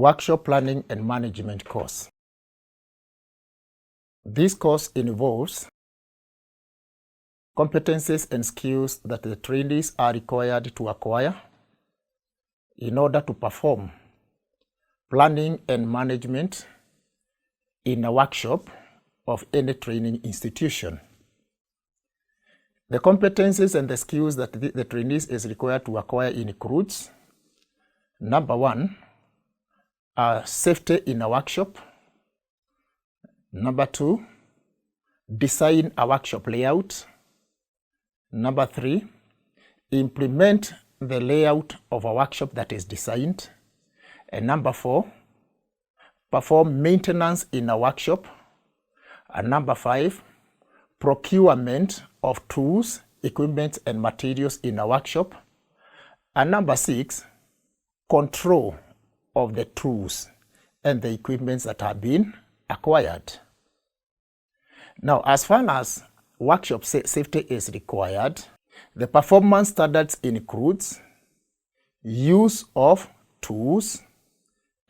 Workshop Planning and Management course. This course involves competencies and skills that the trainees are required to acquire in order to perform planning and management in a workshop of any training institution. The competencies and the skills that the trainees is required to acquire includes: number one, safety in a workshop. Number two, design a workshop layout. Number three, implement the layout of a workshop that is designed. And number four, perform maintenance in a workshop. And number five, procurement of tools, equipment, and materials in a workshop. And number six, control of the tools and the equipment that have been acquired. Now, as far as workshop safety is required, the performance standards includes use of tools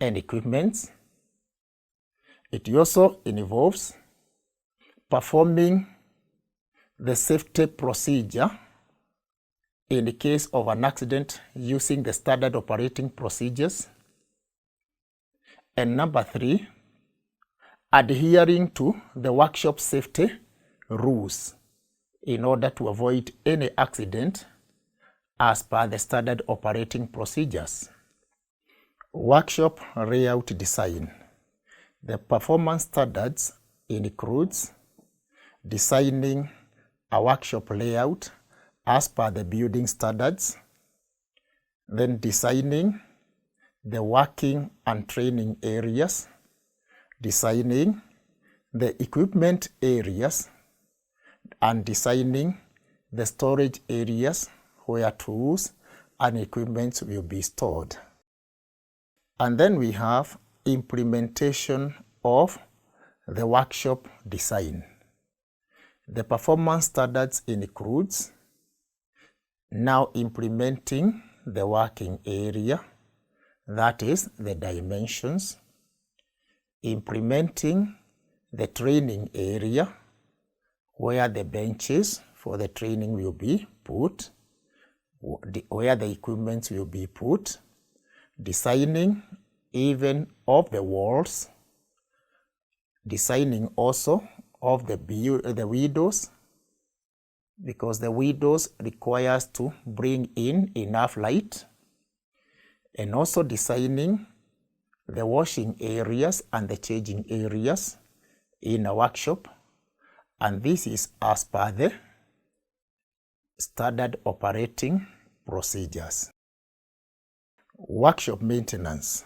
and equipment. It also involves performing the safety procedure in the case of an accident using the standard operating procedures. And number three, adhering to the workshop safety rules in order to avoid any accident as per the standard operating procedures. Workshop layout design. The performance standards includes designing a workshop layout as per the building standards, then designing the working and training areas, designing the equipment areas, and designing the storage areas where tools and equipment will be stored. And then we have implementation of the workshop design. The performance standards includes now implementing the working area, that is the dimensions, implementing the training area where the benches for the training will be put, where the equipment will be put, designing even of the walls, designing also of the windows, because the windows requires to bring in enough light, and also designing the washing areas and the changing areas in a workshop, and this is as per the standard operating procedures. Workshop maintenance.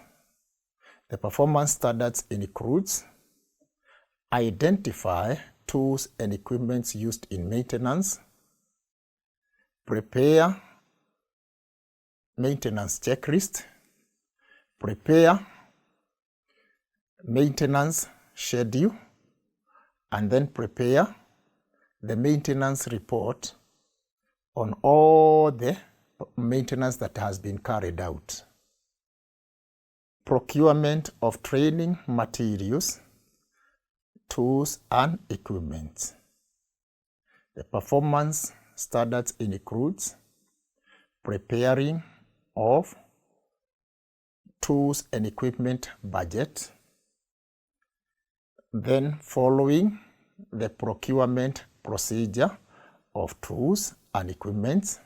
The performance standards includes identify tools and equipment used in maintenance, prepare maintenance checklist, prepare maintenance schedule, and then prepare the maintenance report on all the maintenance that has been carried out. Procurement of training materials, tools, and equipment. The performance standards includes preparing of tools and equipment budget, then following the procurement procedure of tools and equipment,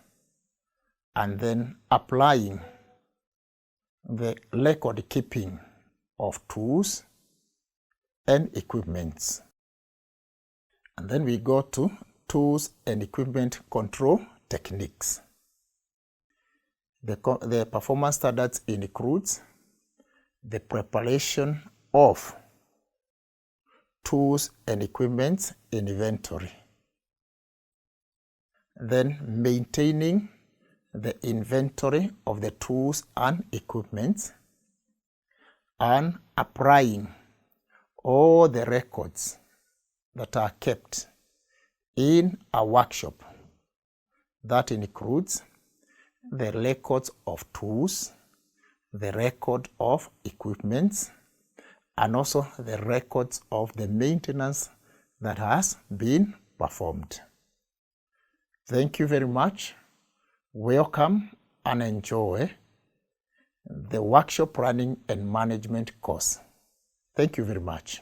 and then applying the record keeping of tools and equipment. And then we go to tools and equipment control techniques. The performance standards includes the preparation of tools and equipment in inventory, then maintaining the inventory of the tools and equipment, and applying all the records that are kept in a workshop. That includes the records of tools, the record of equipments, and also the records of the maintenance that has been performed. Thank you very much. Welcome and enjoy the workshop planning and management course. Thank you very much.